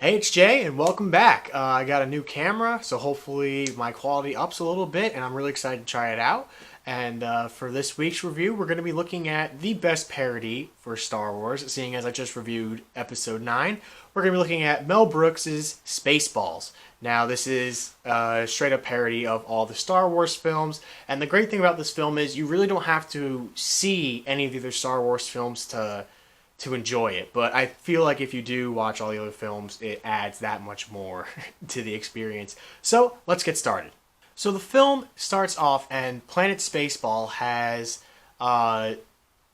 Hey, it's Jay, and welcome back. I got a new camera, so hopefully my quality ups a little bit, and I'm really excited to try it out. And for this week's review, we're going to be looking at the best parody for Star Wars, seeing as I just reviewed Episode 9. We're going to be looking at Mel Brooks' Spaceballs. Now, this is a straight-up parody of all the Star Wars films, and the great thing about this film is you really don't have to see any of the other Star Wars films to enjoy it. But I feel like if you do watch all the other films, it adds that much more to the experience. So let's get started. So the film starts off, and Planet Spaceball has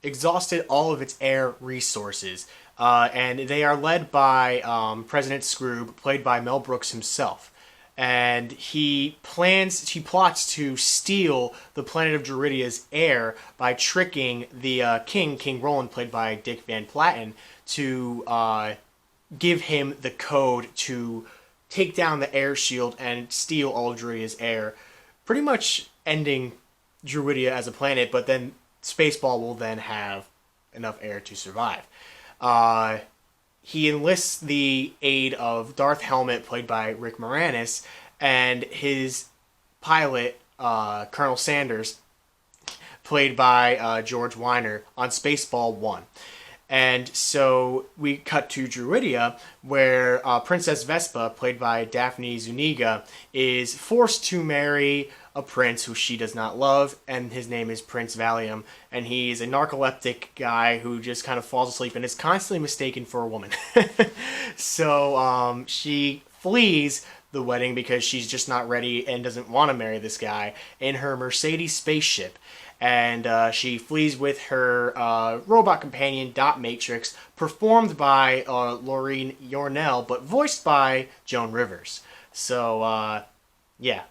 exhausted all of its air resources, and they are led by President Scroob, played by Mel Brooks himself. And he plots to steal the planet of Druidia's air by tricking the King Roland, played by Dick Van Patten, to give him the code to take down the air shield and steal all of Druidia's air, pretty much ending Druidia as a planet, but then Spaceball will then have enough air to survive. He enlists the aid of Darth Helmet, played by Rick Moranis, and his pilot, Colonel Sanders, played by George Weiner, on Spaceball 1. And so we cut to Druidia, where Princess Vespa, played by Daphne Zuniga, is forced to marry a prince who she does not love, and his name is Prince Valium, and he's a narcoleptic guy who just kind of falls asleep and is constantly mistaken for a woman. So she flees the wedding because she's just not ready and doesn't want to marry this guy in her Mercedes spaceship. And she flees with her robot companion, Dot Matrix, performed by Laureen Yornell, but voiced by Joan Rivers. So, yeah,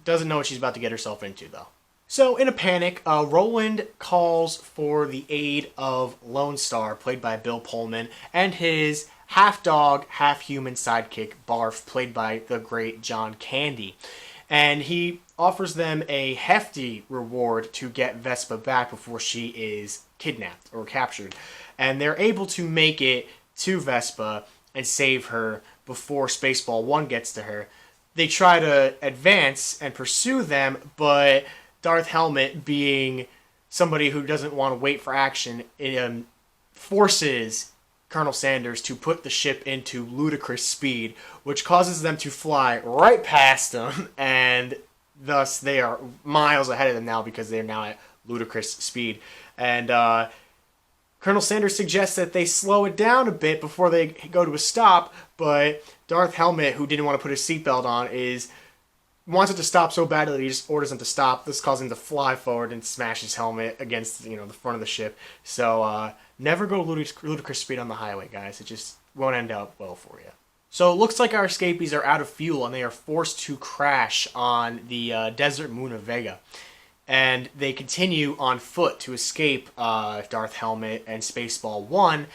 doesn't know what she's about to get herself into, though. So, in a panic, Roland calls for the aid of Lone Star, played by Bill Pullman, and his half-dog, half-human sidekick, Barf, played by the great John Candy. And he offers them a hefty reward to get Vespa back before she is kidnapped or captured. And they're able to make it to Vespa and save her before Spaceball 1 gets to her. They try to advance and pursue them, but Darth Helmet, being somebody who doesn't want to wait for action, forces Colonel Sanders to put the ship into ludicrous speed, which causes them to fly right past them, and thus they are miles ahead of them now because they're now at ludicrous speed. And Colonel Sanders suggests that they slow it down a bit before they go to a stop, but Darth Helmet, who didn't want to put his seatbelt on, wants it to stop so badly that he just orders them to stop. This causes him to fly forward and smash his helmet against the front of the ship. So never go ludicrous speed on the highway, guys. It just won't end up well for you. So it looks like our escapees are out of fuel and they are forced to crash on the desert moon of Vega. And they continue on foot to escape Darth Helmet and Spaceball 1,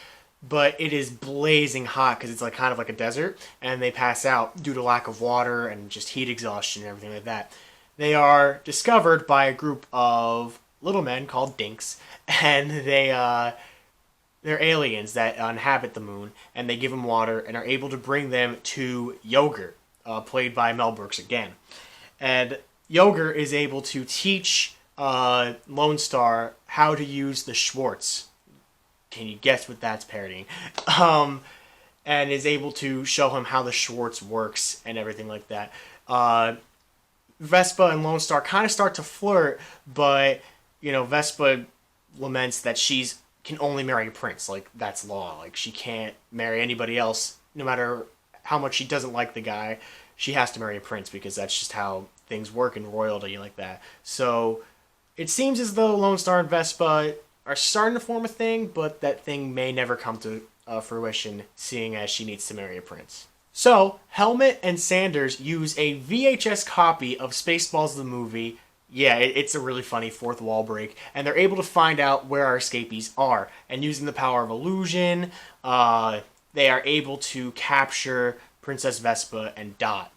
but it is blazing hot because it's kind of like a desert, and they pass out due to lack of water and just heat exhaustion and everything like that. They are discovered by a group of little men called Dinks, and they're aliens that inhabit the moon, and they give them water and are able to bring them to Yogurt, played by Mel Brooks again. And Yogurt is able to teach Lone Star how to use the Schwartz. Can you guess what that's parodying? And is able to show him how the Schwartz works and everything like that. Vespa and Lone Star kind of start to flirt, but Vespa laments that she can only marry a prince. That's law. She can't marry anybody else, no matter how much she doesn't like the guy. She has to marry a prince because that's just how things work in royalty like that. So it seems as though Lone Star and Vespa are starting to form a thing, but that thing may never come to fruition, seeing as she needs to marry a prince. So, Helmet and Sanders use a VHS copy of Spaceballs the movie. Yeah, it's a really funny fourth wall break, and they're able to find out where our escapees are. And using the power of illusion, they are able to capture Princess Vespa and Dot.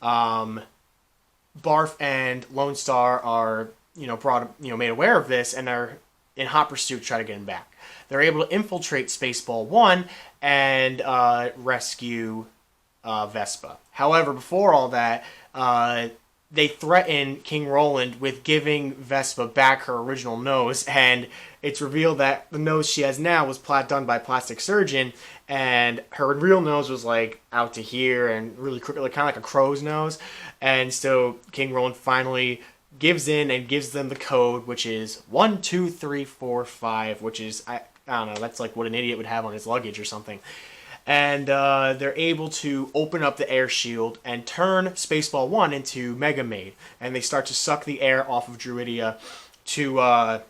Barf and Lone Star are made aware of this and are in hot pursuit to try to get him back. They're able to infiltrate Spaceball 1 and rescue Vespa. However, before all that, they threaten King Roland with giving Vespa back her original nose, and it's revealed that the nose she has now was done by a plastic surgeon, and her real nose was like out to here and really crooked, like, kind of like a crow's nose. And so King Roland finally gives in and gives them the code, which is 12345, which is, I don't know, that's like what an idiot would have on his luggage or something. And they're able to open up the air shield and turn Spaceball 1 into Mega Maid. And they start to suck the air off of Druidia to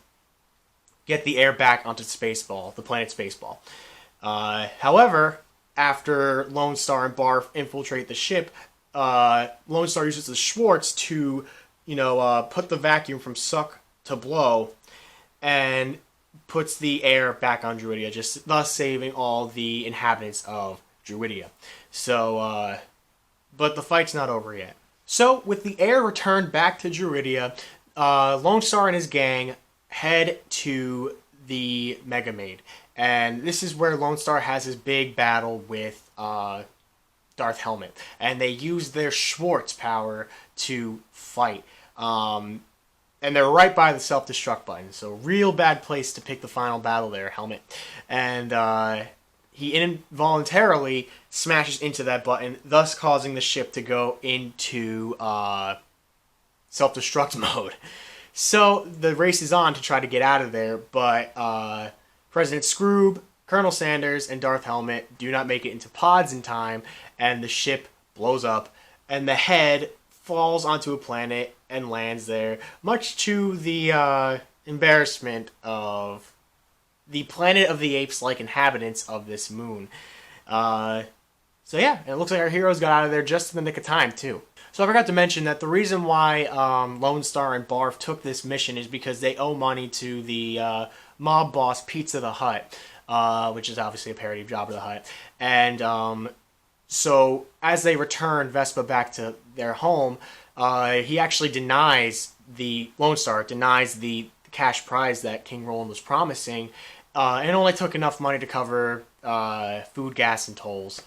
get the air back onto Spaceball, the planet Spaceball. However, after Lone Star and Barf infiltrate the ship, Lone Star uses the Schwartz to, put the vacuum from suck to blow, and puts the air back on Druidia, just thus saving all the inhabitants of Druidia. So, but the fight's not over yet. So, with the air returned back to Druidia, Lone Star and his gang head to the Mega Maid. And this is where Lone Star has his big battle with Darth Helmet. And they use their Schwartz power to fight. And they're right by the self-destruct button. So real bad place to pick the final battle there, Helmet. And he involuntarily smashes into that button, thus causing the ship to go into self-destruct mode. So the race is on to try to get out of there, but President Scroob, Colonel Sanders, and Darth Helmet do not make it into pods in time, and the ship blows up, and the head falls onto a planet and lands there, much to the embarrassment of the Planet of the Apes-like inhabitants of this moon. So yeah, and it looks like our heroes got out of there just in the nick of time, too. So I forgot to mention that the reason why Lone Star and Barf took this mission is because they owe money to the mob boss Pizza the Hut, which is obviously a parody of Jabba the Hutt. And so as they return Vespa back to their home, he actually Lone Star denies the cash prize that King Roland was promising, and only took enough money to cover food, gas, and tolls.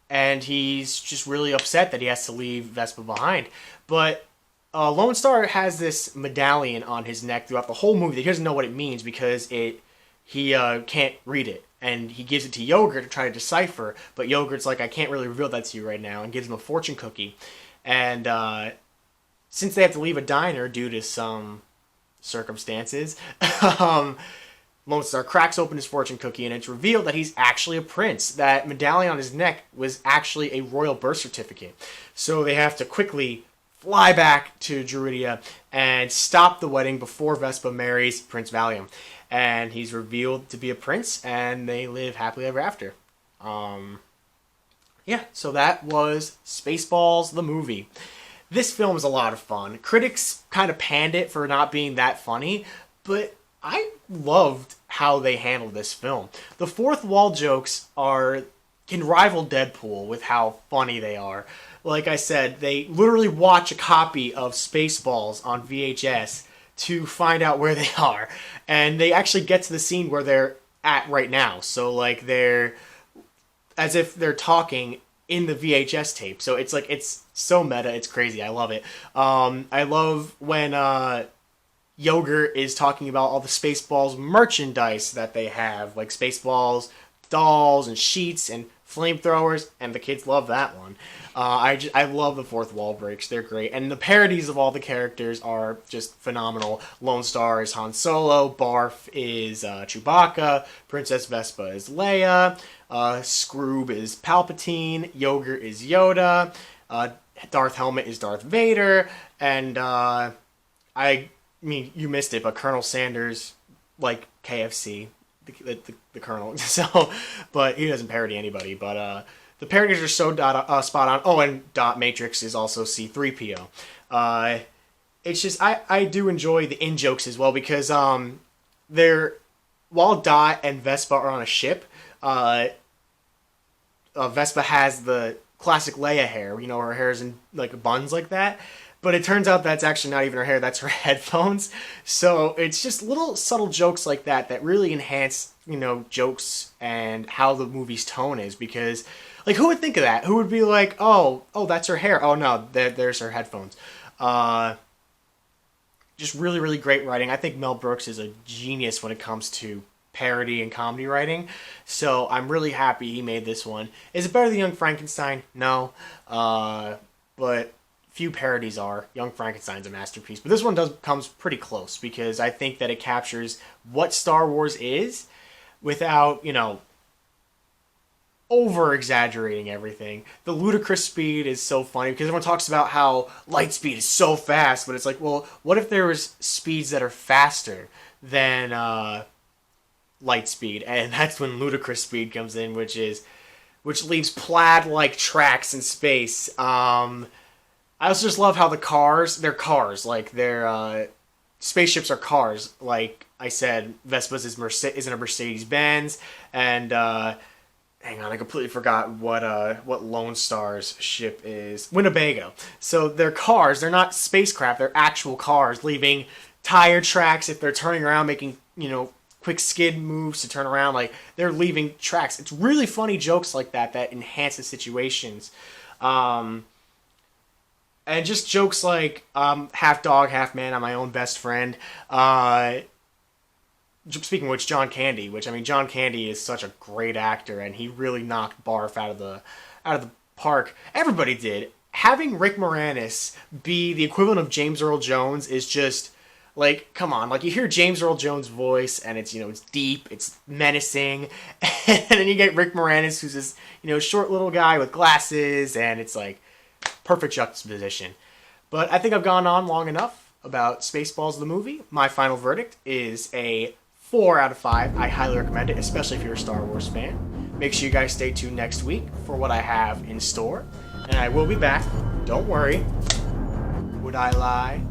And he's just really upset that he has to leave Vespa behind. But Lone Star has this medallion on his neck throughout the whole movie. He doesn't know what it means because he can't read it. And he gives it to Yogurt to try to decipher. But Yogurt's like, I can't really reveal that to you right now, and gives him a fortune cookie. And since they have to leave a diner due to some circumstances, Lone Star cracks open his fortune cookie, and it's revealed that he's actually a prince. That medallion on his neck was actually a royal birth certificate. So they have to quickly fly back to Druidia and stop the wedding before Vespa marries Prince Valium. And he's revealed to be a prince, and they live happily ever after. Yeah, so that was Spaceballs, the movie. This film is a lot of fun. Critics kind of panned it for not being that funny, but I loved how they handled this film. The fourth wall jokes can rival Deadpool with how funny they are. Like I said, they literally watch a copy of Spaceballs on VHS to find out where they are. And they actually get to the scene where they're at right now. So like they're as if they're talking in the VHS tape. So it's like, it's so meta, it's crazy. I love it. I love when Yogurt is talking about all the Spaceballs merchandise that they have, like Spaceballs dolls and sheets and flamethrowers, and the kids love that one. I love the fourth wall breaks. They're great. And the parodies of all the characters are just phenomenal. Lone Star is Han Solo, Barf is Chewbacca, Princess Vespa is Leia, Scroob is Palpatine, Yogurt is Yoda, Darth Helmet is Darth Vader, and I mean, you missed it, but Colonel Sanders, like KFC, the Colonel. So, but he doesn't parody anybody. But the parodies are so spot on. Oh, and Dot Matrix is also C-3PO. It's just I do enjoy the in jokes as well because while Dot and Vespa are on a ship, Vespa has the classic Leia hair. You know, her hair is in like buns like that. But it turns out that's actually not even her hair, that's her headphones. So it's just little subtle jokes like that that really enhance, jokes and how the movie's tone is. Because, like, who would think of that? Who would be like, oh, that's her hair. Oh, no, there's her headphones. Just really, really great writing. I think Mel Brooks is a genius when it comes to parody and comedy writing. So I'm really happy he made this one. Is it better than Young Frankenstein? No. But few parodies are. Young Frankenstein's a masterpiece. But this one comes pretty close because I think that it captures what Star Wars is without, over exaggerating everything. The ludicrous speed is so funny because everyone talks about how light speed is so fast, but it's like, well, what if there was speeds that are faster than light speed? And that's when ludicrous speed comes in, which leaves plaid-like tracks in space. I also just love how they're cars, like they're spaceships are cars. Like I said, Vespa's isn't a Mercedes-Benz, and hang on, I completely forgot what Lone Star's ship is. Winnebago. So they're cars. They're not spacecraft. They're actual cars, leaving tire tracks if they're turning around, making quick skid moves to turn around. Like they're leaving tracks. It's really funny jokes like that enhance the situations. And just jokes like half dog, half man. I'm my own best friend. Speaking of which, John Candy. John Candy is such a great actor, and he really knocked Barf out of the park. Everybody did. Having Rick Moranis be the equivalent of James Earl Jones is just like, come on. Like you hear James Earl Jones' voice, and it's it's deep, it's menacing, and then you get Rick Moranis, who's this short little guy with glasses, and it's like perfect juxtaposition. But I think I've gone on long enough about Spaceballs the movie. My final verdict is a 4 out of 5. I highly recommend it, especially if you're a Star Wars fan. Make sure you guys stay tuned next week for what I have in store. And I will be back. Don't worry. Would I lie?